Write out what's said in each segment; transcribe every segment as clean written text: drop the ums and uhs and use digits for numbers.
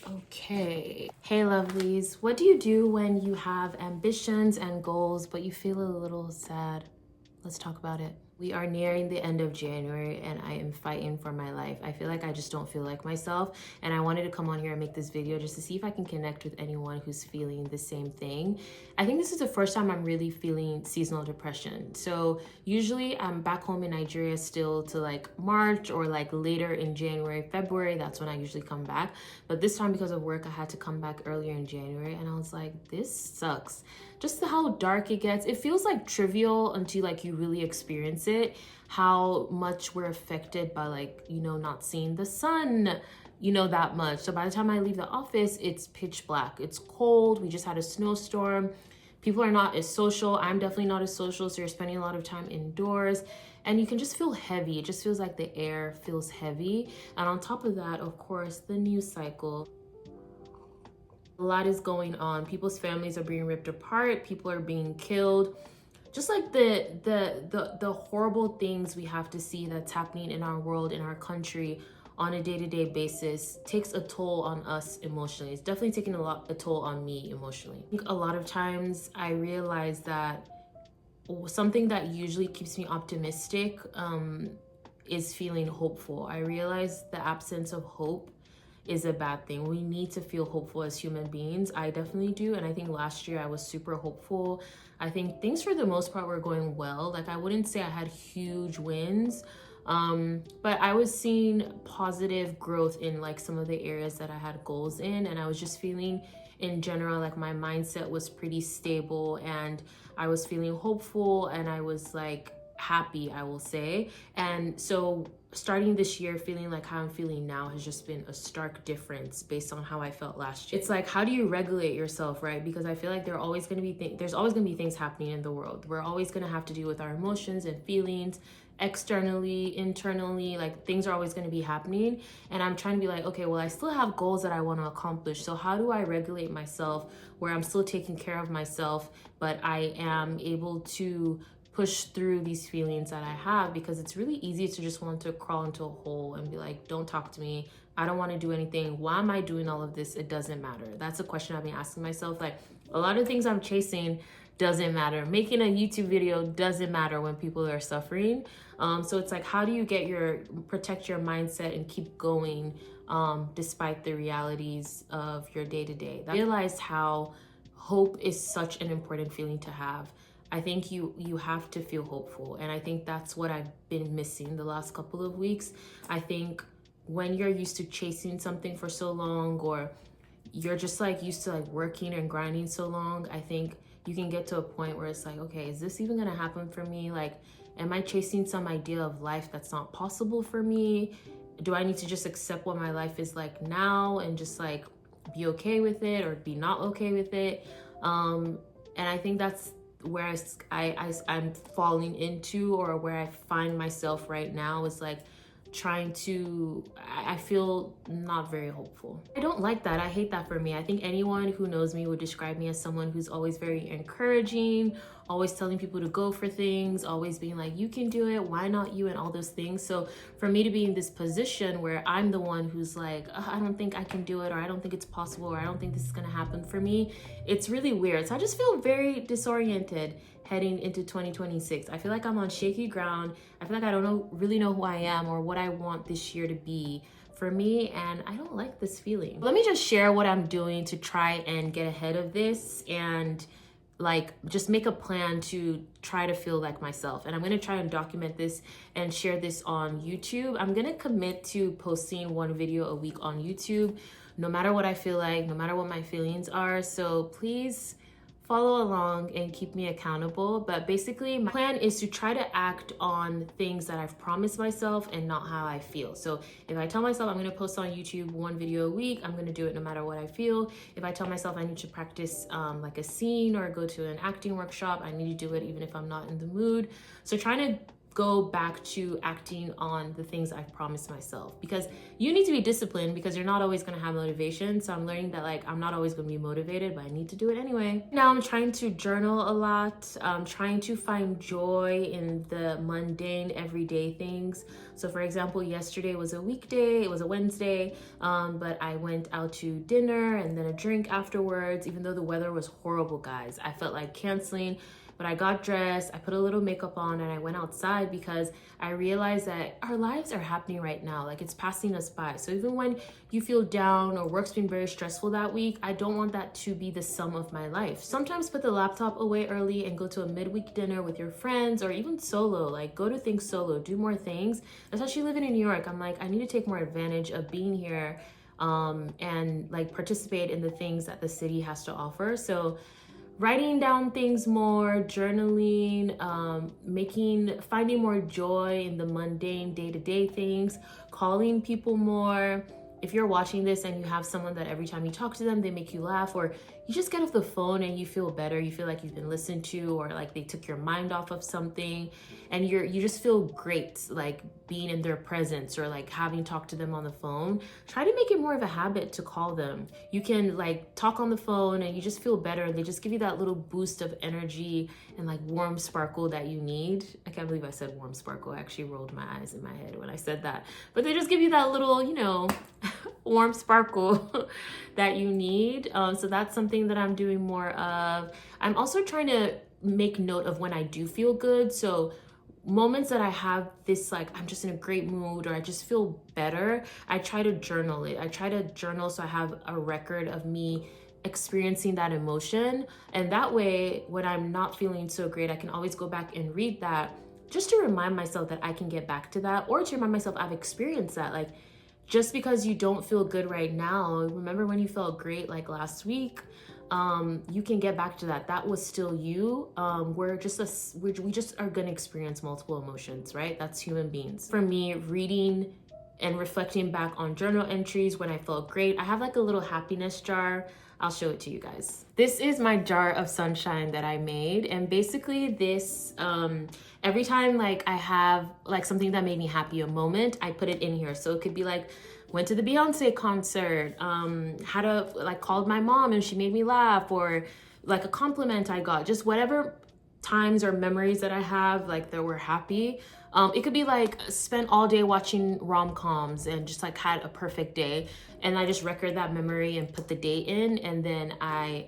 Okay. Hey lovelies, what do you do when you have ambitions and goals but you feel a little sad? Let's talk about it. We are nearing the end of January and I am fighting for my life. I feel like I just don't feel like myself, and I wanted to come on here and make this video just to see if I can connect with anyone who's feeling the same thing. I think this is the first time I'm really feeling seasonal depression. So usually I'm back home in Nigeria still to like March or like later in January, February. That's when I usually come back. But this time because of work, I had to come back earlier in January and I was like, this sucks. Just how dark it gets. It feels like trivial until like you really experience it, how much we're affected by like, you know, not seeing the sun, you know, that much. So by the time I leave the office, it's pitch black. It's cold. We just had a snowstorm. People are not as social. I'm definitely not as social. So you're spending a lot of time indoors and you can just feel heavy. It just feels like the air feels heavy. And on top of that, of course, the news cycle. A lot is going on. People's families are being ripped apart. People are being killed. Just like the horrible things we have to see that's happening in our world, in our country on a day-to-day basis takes a toll on us emotionally. It's definitely taking a toll on me emotionally. I think a lot of times I realize that something that usually keeps me optimistic is feeling hopeful. I realize the absence of hope is a bad thing. We need to feel hopeful as human beings. I definitely do. And I think last year I was super hopeful. I think things for the most part were going well. Like I wouldn't say I had huge wins, but I was seeing positive growth in like some of the areas that I had goals in. And I was just feeling in general, like my mindset was pretty stable and I was feeling hopeful and I was like happy, I will say. And so starting this year feeling like how I'm feeling now has just been a stark difference based on how I felt last year. It's like, how do you regulate yourself, right? Because I feel like there's always going to be things happening in the world. We're always going to have to deal with our emotions and feelings externally, internally, like things are always going to be happening. And I'm trying to be like, okay, well, I still have goals that I want to accomplish. So how do I regulate myself where I'm still taking care of myself, but I am able to push through these feelings that I have? Because it's really easy to just want to crawl into a hole and be like, don't talk to me. I don't want to do anything. Why am I doing all of this? It doesn't matter. That's a question I've been asking myself. Like a lot of things I'm chasing doesn't matter. Making a YouTube video doesn't matter when people are suffering. So it's like, how do you protect your mindset and keep going despite the realities of your day-to-day? I realized how hope is such an important feeling to have. I think you have to feel hopeful. And I think that's what I've been missing the last couple of weeks. I think when you're used to chasing something for so long, or you're just like used to like working and grinding so long, I think you can get to a point where it's like, okay, is this even gonna happen for me? Like, am I chasing some idea of life that's not possible for me? Do I need to just accept what my life is like now and just like be okay with it or be not okay with it? And I think that's where I'm falling into, or where I find myself right now, is like I feel not very hopeful. I don't like that. I hate that for me. I think anyone who knows me would describe me as someone who's always very encouraging, always telling people to go for things, always being like, you can do it, why not you, and all those things. So for me to be in this position where I'm the one who's like, I don't think I can do it, or I don't think it's possible, or I don't think this is gonna happen for me, it's really weird. So I just feel very disoriented heading into 2026. I feel like I'm on shaky ground. I feel like I don't really know who I am or what I want this year to be for me, and I don't like this feeling. Let me just share what I'm doing to try and get ahead of this and like just make a plan to try to feel like myself. And I'm gonna try and document this and share this on YouTube. I'm gonna commit to posting one video a week on YouTube, no matter what I feel like, no matter what my feelings are. So please follow along and keep me accountable. But basically my plan is to try to act on things that I've promised myself and not how I feel. So if I tell myself I'm going to post on YouTube one video a week, I'm going to do it no matter what I feel. If I tell myself I need to practice like a scene or go to an acting workshop, I need to do it even if I'm not in the mood. So trying to go back to acting on the things I've promised myself, because you need to be disciplined because you're not always going to have motivation. So I'm learning that like I'm not always going to be motivated, but I need to do it anyway. Now I'm trying to journal a lot. I'm trying to find joy in the mundane everyday things. So for example, yesterday was a weekday, it was a Wednesday, but I went out to dinner and then a drink afterwards. Even though the weather was horrible, guys, I felt like canceling. But I got dressed, I put a little makeup on, and I went outside because I realized that our lives are happening right now. Like, it's passing us by. So even when you feel down or work's been very stressful that week, I don't want that to be the sum of my life. Sometimes put the laptop away early and go to a midweek dinner with your friends, or even solo. Like, go to things solo, do more things. Especially living in New York, I'm like, I need to take more advantage of being here and like participate in the things that the city has to offer. So writing down things more, journaling, finding more joy in the mundane day-to-day things, calling people more. If you're watching this and you have someone that every time you talk to them, they make you laugh, or you just get off the phone and you feel better, you feel like you've been listened to, or like they took your mind off of something, and you just feel great, like being in their presence or like having talked to them on the phone. Try to make it more of a habit to call them. You can like talk on the phone and you just feel better, and they just give you that little boost of energy and like warm sparkle that you need. I can't believe I said warm sparkle. I actually rolled my eyes in my head when I said that, but they just give you that little, warm sparkle that you need. So that's something that I'm doing more of. I'm also trying to make note of when I do feel good. So moments that I have this, like, I'm just in a great mood or I just feel better, I try to journal it. I try to journal so I have a record of me experiencing that emotion. And that way, when I'm not feeling so great, I can always go back and read that just to remind myself that I can get back to that, or to remind myself I've experienced that. Like, just because you don't feel good right now, remember when you felt great like last week? You can get back to that. That was still you. We just are gonna experience multiple emotions, right? That's human beings. For me, reading and reflecting back on journal entries when I felt great, I have like a little happiness jar. I'll show it to you guys. This is my jar of sunshine that I made. And basically this, every time like I have like something that made me happy, a moment, I put it in here. So it could be like, went to the Beyonce concert, called my mom and she made me laugh, or like a compliment I got, just whatever times or memories that I have like that were happy. It could be like spent all day watching rom-coms and just like had a perfect day, and I just record that memory and put the date in, and then I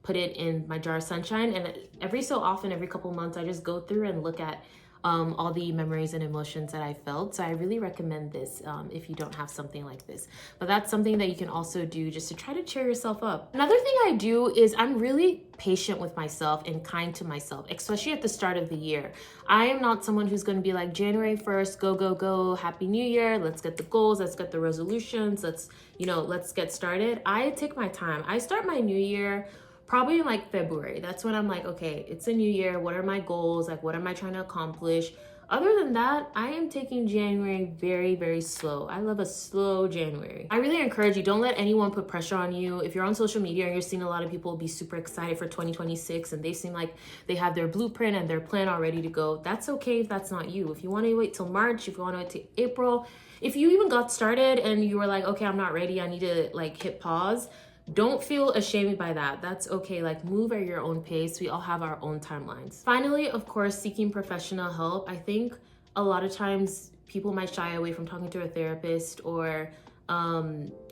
put it in my jar of sunshine. And every so often, every couple months, I just go through and look at all the memories and emotions that I felt. So I really recommend this if you don't have something like this. But that's something that you can also do just to try to cheer yourself up. Another thing I do is I'm really patient with myself and kind to myself, especially at the start of the year. I am not someone who's going to be like, January 1st, go, go, go, happy new year, let's get the goals, let's get the resolutions, let's get started. I take my time. I start my new year probably in like February. That's when I'm like, okay, it's a new year. What are my goals? Like, what am I trying to accomplish? Other than that, I am taking January very, very slow. I love a slow January. I really encourage you, don't let anyone put pressure on you. If you're on social media and you're seeing a lot of people be super excited for 2026 and they seem like they have their blueprint and their plan all ready to go, that's okay if that's not you. If you want to wait till March, if you want to wait till April, if you even got started and you were like, okay, I'm not ready, I need to like hit pause, don't feel ashamed by that. That's okay. Like, move at your own pace. We all have our own timelines. Finally, of course, seeking professional help. I think a lot of times people might shy away from talking to a therapist, or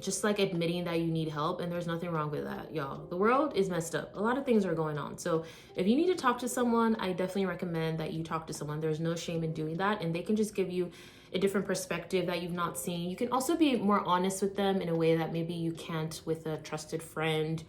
just like admitting that you need help, and there's nothing wrong with that, y'all. The world is messed up. A lot of things are going on. So if you need to talk to someone, I definitely recommend that you talk to someone. There's no shame in doing that, and they can just give you a different perspective that you've not seen. You can also be more honest with them in a way that maybe you can't with a trusted friend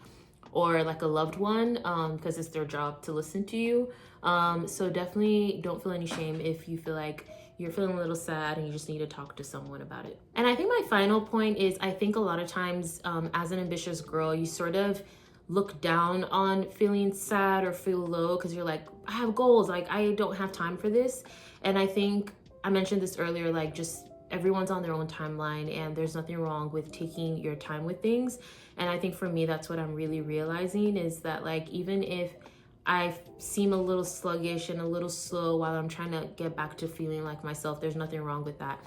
or like a loved one, because it's their job to listen to you. So definitely don't feel any shame if you feel like you're feeling a little sad and you just need to talk to someone about it. And I think my final point is, I think a lot of times as an ambitious girl, you sort of look down on feeling sad or feel low because you're like, I have goals, like I don't have time for this. And I think I mentioned this earlier, like just everyone's on their own timeline and there's nothing wrong with taking your time with things. And I think for me, that's what I'm really realizing, is that like, even if I seem a little sluggish and a little slow while I'm trying to get back to feeling like myself. There's nothing wrong with that.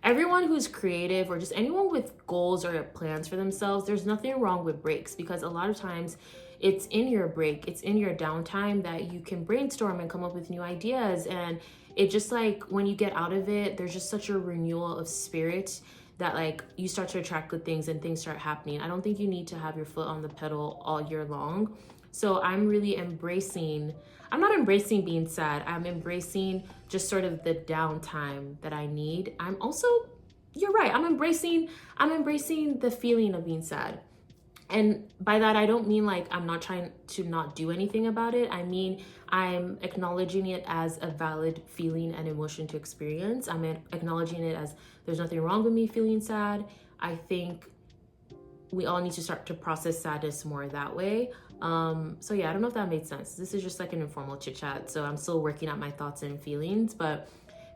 Everyone who's creative or just anyone with goals or plans for themselves, there's nothing wrong with breaks, because a lot of times it's in your break, it's in your downtime that you can brainstorm and come up with new ideas. And it just like when you get out of it, there's just such a renewal of spirit that like you start to attract good things and things start happening. I don't think you need to have your foot on the pedal all year long. So I'm really I'm not embracing being sad. I'm embracing just sort of the downtime that I need. I'm also, you're right, I'm embracing the feeling of being sad. And by that, I don't mean like I'm not trying to not do anything about it. I mean, I'm acknowledging it as a valid feeling and emotion to experience. I'm acknowledging it as there's nothing wrong with me feeling sad. I think we all need to start to process sadness more that way. So yeah, I don't know if that made sense. This is just like an informal chit chat. So I'm still working out my thoughts and feelings, but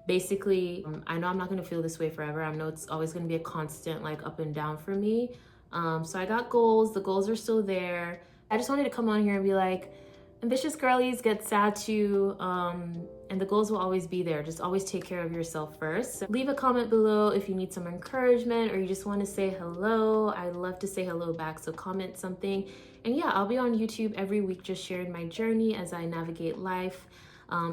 basically, I know I'm not going to feel this way forever. I know it's always going to be a constant like up and down for me. So I got goals. The goals are still there. I just wanted to come on here and be like, ambitious girlies get sad too. And the goals will always be there. Just always take care of yourself first. So leave a comment below if you need some encouragement or you just want to say hello. I love to say hello back. So comment something. And yeah, I'll be on YouTube every week just sharing my journey as I navigate life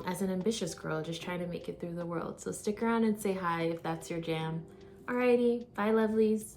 as an ambitious girl, just trying to make it through the world. So stick around and say hi if that's your jam. Alrighty, bye lovelies.